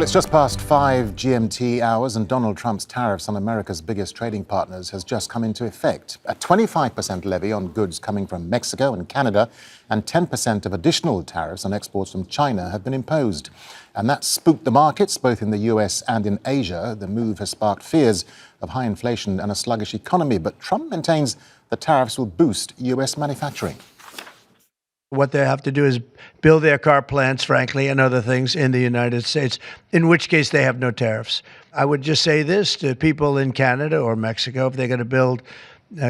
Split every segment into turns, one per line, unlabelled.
It's just past 5 GMT hours and Donald Trump's tariffs on America's biggest trading partners has just come into effect. A 25% levy on goods coming from Mexico and Canada and 10% of additional tariffs on exports from China have been imposed. And that spooked the markets, both in the US and in Asia. The move has sparked fears of high inflation and a sluggish economy. But Trump maintains the tariffs will boost US manufacturing.
What they have to do is build their car plants, frankly, and other things in the United States, in which case they have no tariffs. I would just say this to people in Canada or Mexico: if they're going to build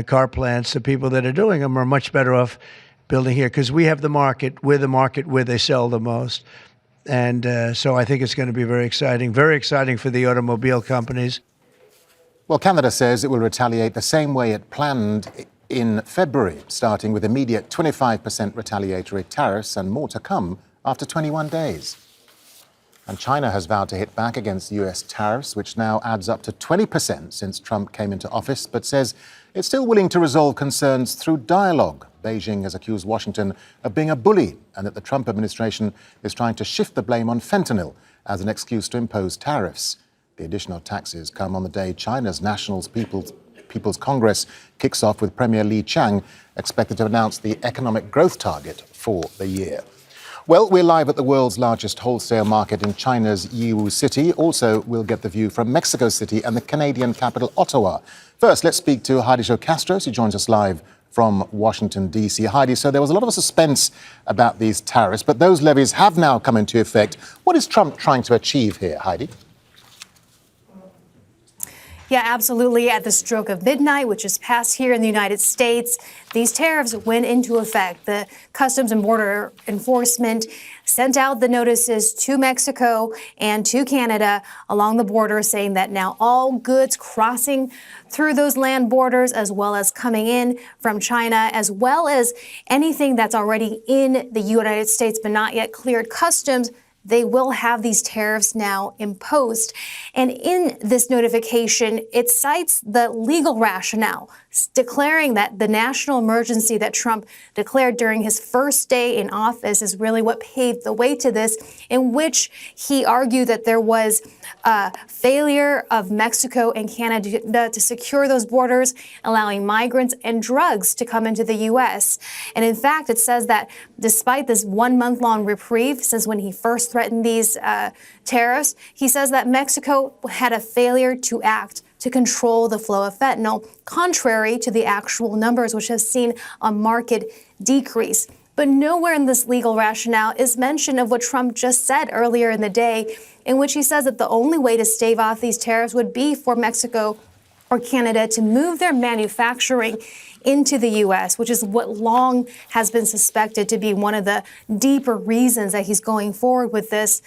car plants, the people that are doing them are much better off building here, because we have the market. We're the market where they sell the most. And so I think it's going to be very exciting for the automobile companies.
Well, Canada says it will retaliate the same way it planned in February, starting with immediate 25% retaliatory tariffs and more to come after 21 days. And China has vowed to hit back against US tariffs, which now adds up to 20% since Trump came into office, but says it's still willing to resolve concerns through dialogue. Beijing has accused Washington of being a bully and that the Trump administration is trying to shift the blame on fentanyl as an excuse to impose tariffs. The additional taxes come on the day China's People's Congress kicks off, with Premier Cheng expected to announce the economic growth target for the year. Well, we're live at the world's largest wholesale market in China's Yiwu city. Also, we'll get the view from Mexico City and the Canadian capital, Ottawa. First, let's speak to Heidi-Zhou Castro. She joins us live from Washington, D.C. Heidi, so there was a lot of suspense about these tariffs, but those levies have now come into effect. What is Trump trying to achieve here, Heidi?
Yeah, absolutely. At the stroke of midnight, which is passed here in the United States, these tariffs went into effect. The Customs and Border Enforcement sent out the notices to Mexico and to Canada along the border, saying that now all goods crossing through those land borders, as well as coming in from China, as well as anything that's already in the United States but not yet cleared customs, they will have these tariffs now imposed. And in this notification, it cites the legal rationale, declaring that the national emergency that Trump declared during his first day in office is really what paved the way to this, in which he argued that there was a failure of Mexico and Canada to secure those borders, allowing migrants and drugs to come into the U.S. And in fact, it says that despite this 1 month-long reprieve since when he first threatened these tariffs, he says that Mexico had a failure to act to control the flow of fentanyl, contrary to the actual numbers, which have seen a marked decrease. But nowhere in this legal rationale is mention of what Trump just said earlier in the day, in which he says that the only way to stave off these tariffs would be for Mexico or Canada to move their manufacturing into the U.S., which is what long has been suspected to be one of the deeper reasons that he's going forward with this.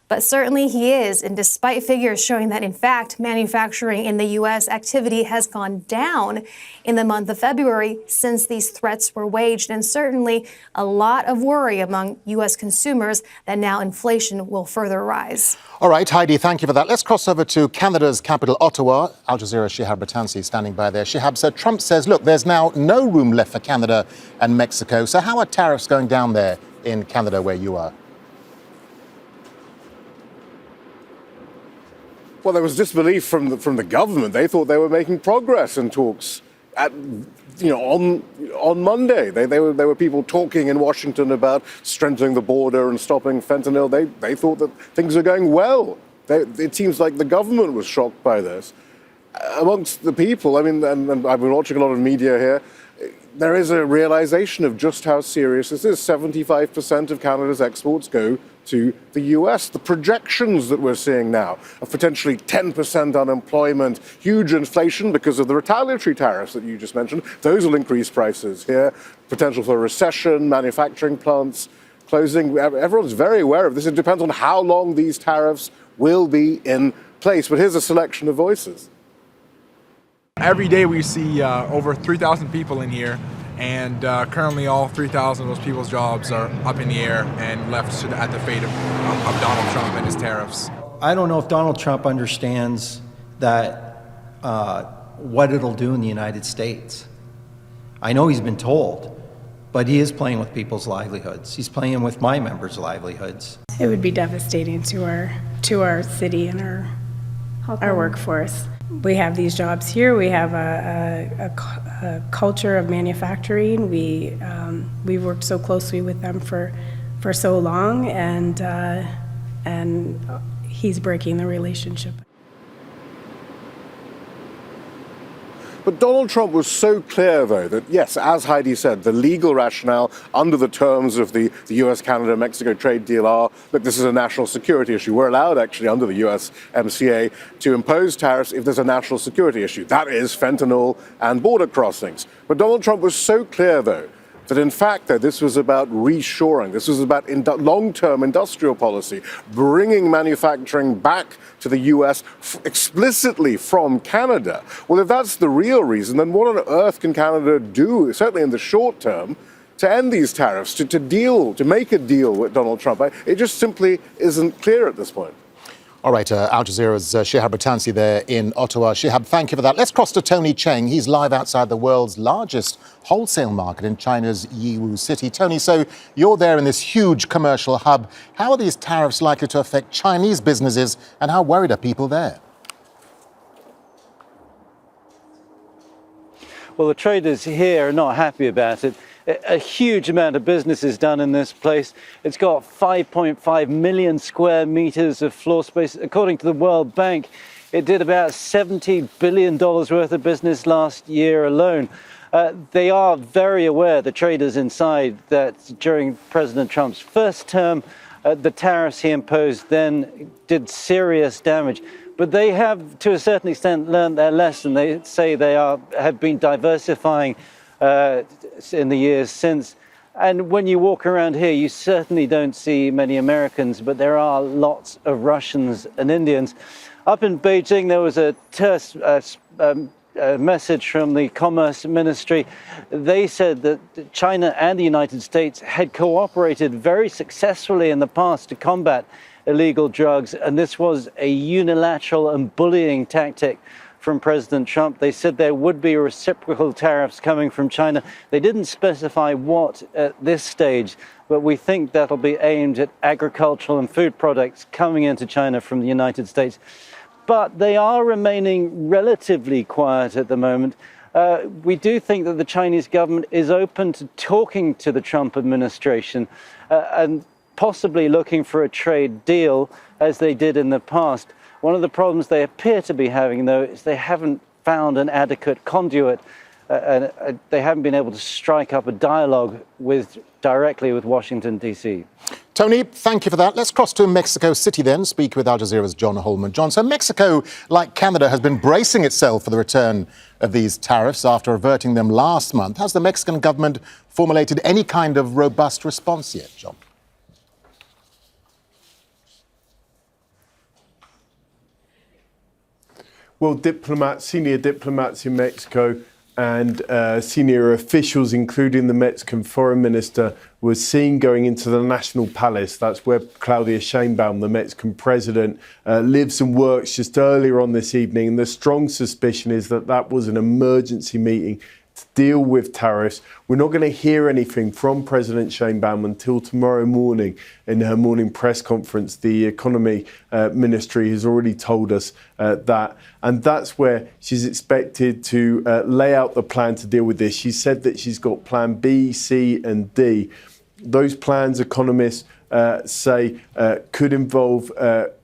But certainly he is, and despite figures showing that, in fact, manufacturing in the U.S. activity has gone down in the month of February since these threats were waged, and certainly a lot of worry among U.S. consumers that now inflation will further rise.
All right, Heidi, thank you for that. Let's cross over to Canada's capital, Ottawa. Al Jazeera's Shihab Rattansi standing by there. Shihab, so Trump says, look, there's now no room left for Canada and Mexico. So how are tariffs going down there in Canada where you are?
Well, there was disbelief from the government. They thought they were making progress in talks on Monday. There were people talking in Washington about strengthening the border and stopping fentanyl. They thought that things were going well. It seems like the government was shocked by this. Amongst the people, I mean, and I've been watching a lot of media here, there is a realization of just how serious this is. 75% of Canada's exports go to the US. The projections that we're seeing now of potentially 10% unemployment, huge inflation because of the retaliatory tariffs that you just mentioned, those will increase prices here. Potential for a recession, manufacturing plants closing. Everyone's very aware of this. It depends on how long these tariffs will be in place. But here's a selection of voices.
Every day we see over 3,000 people in here, and currently all 3,000 of those people's jobs are up in the air and left at the fate of Donald Trump and his tariffs.
I don't know if Donald Trump understands that what it'll do in the United States. I know he's been told, but he is playing with people's livelihoods. He's playing with my members' livelihoods.
It would be devastating to our to our city and our workforce. We have these jobs here. We have a culture of manufacturing. We've worked so closely with them for so long, and he's breaking the relationship.
But Donald Trump was so clear, though, that yes, as Heidi said, the legal rationale under the terms of the US-Canada-Mexico trade deal are that this is a national security issue. We're allowed, actually, under the USMCA to impose tariffs if there's a national security issue. That is fentanyl and border crossings. But Donald Trump was so clear, though, that in fact, though, this was about reshoring. This was about long-term industrial policy, bringing manufacturing back to the US explicitly from Canada. Well, if that's the real reason, then what on earth can Canada do, certainly in the short term, to end these tariffs, to make a deal with Donald Trump? It just simply isn't clear at this point.
All right, Al Jazeera's Shihab Rattansi there in Ottawa. Shihab, thank you for that. Let's cross to Tony Cheng. He's live outside the world's largest wholesale market in China's Yiwu city. Tony, so you're there in this huge commercial hub. How are these tariffs likely to affect Chinese businesses, and how worried are people there?
Well, the traders here are not happy about it. A huge amount of business is done in this place. It's got 5.5 million square meters of floor space. According to the World Bank, it did about $70 billion worth of business last year alone. They are very aware, the traders inside, that during President Trump's first term, the tariffs he imposed then did serious damage. But they have, to a certain extent, learned their lesson. They say they have been diversifying in the years since. And when you walk around here, you certainly don't see many Americans, but there are lots of Russians and Indians. Up in Beijing, there was a terse message from the Commerce Ministry. They said that China and the United States had cooperated very successfully in the past to combat illegal drugs, and this was a unilateral and bullying tactic from President Trump. They said there would be reciprocal tariffs coming from China. They didn't specify what at this stage, but we think that'll be aimed at agricultural and food products coming into China from the United States. But they are remaining relatively quiet at the moment. We do think that the Chinese government is open to talking to the Trump administration and possibly looking for a trade deal as they did in the past. One of the problems they appear to be having, though, is they haven't found an adequate conduit. They haven't been able to strike up a dialogue directly with Washington, D.C.
Tony, thank you for that. Let's cross to Mexico City then, speak with Al Jazeera's John Holman. John, so Mexico, like Canada, has been bracing itself for the return of these tariffs after averting them last month. Has the Mexican government formulated any kind of robust response yet, John?
Well, senior diplomats in Mexico and senior officials, including the Mexican foreign minister, were seen going into the National Palace. That's where Claudia Sheinbaum, the Mexican president, lives and works, just earlier on this evening. And the strong suspicion is that that was an emergency meeting to deal with tariffs. We're not going to hear anything from President Sheinbaum until tomorrow morning in her morning press conference. The economy ministry has already told us that. And that's where she's expected to lay out the plan to deal with this. She said that she's got plan B, C and D. Those plans, economists say, could involve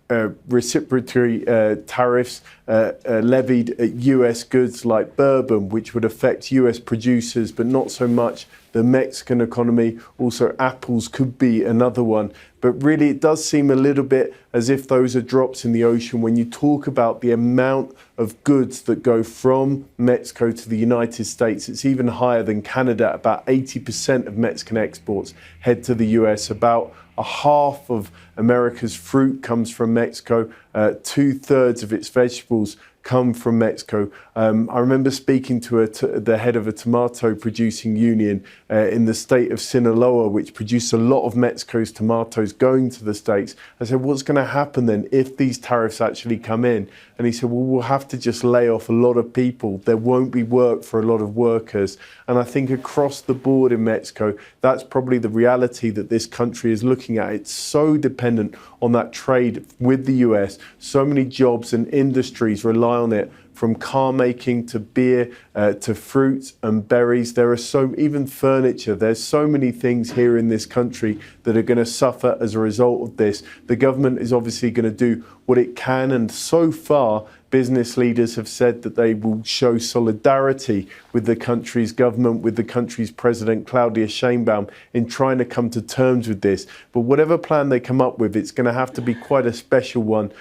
reciprocatory tariffs levied at US goods like bourbon, which would affect US producers, but not so much the Mexican economy. Also, apples could be another one. But really, it does seem a little bit as if those are drops in the ocean when you talk about the amount of goods that go from Mexico to the United States. It's even higher than Canada. About 80% of Mexican exports head to the US. About a half of America's fruit comes from Mexico. 2/3 of its vegetables come from Mexico. I remember speaking to the head of a tomato producing union in the state of Sinaloa, which produced a lot of Mexico's tomatoes going to the States. I said, what's going to happen then if these tariffs actually come in? And he said, well, we'll have to just lay off a lot of people. There won't be work for a lot of workers. And I think across the board in Mexico, that's probably the reality that this country is looking at. It's so dependent on that trade with the US. So many jobs and industries rely on it, from car making to beer to fruits and berries. There are even furniture. There's so many things here in this country that are going to suffer as a result of this. The government is obviously going to do what it can, and so far business leaders have said that they will show solidarity with the country's government, with the country's president, Claudia Sheinbaum, in trying to come to terms with this. But whatever plan they come up with, it's going to have to be quite a special one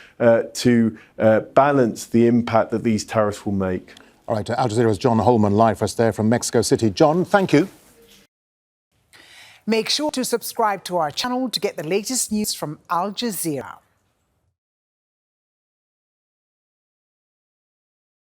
to balance the impact that these tariffs will make.
All right, Al Jazeera's John Holman live for us there from Mexico City. John, thank you.
Make sure to subscribe to our channel to get the latest news from Al Jazeera.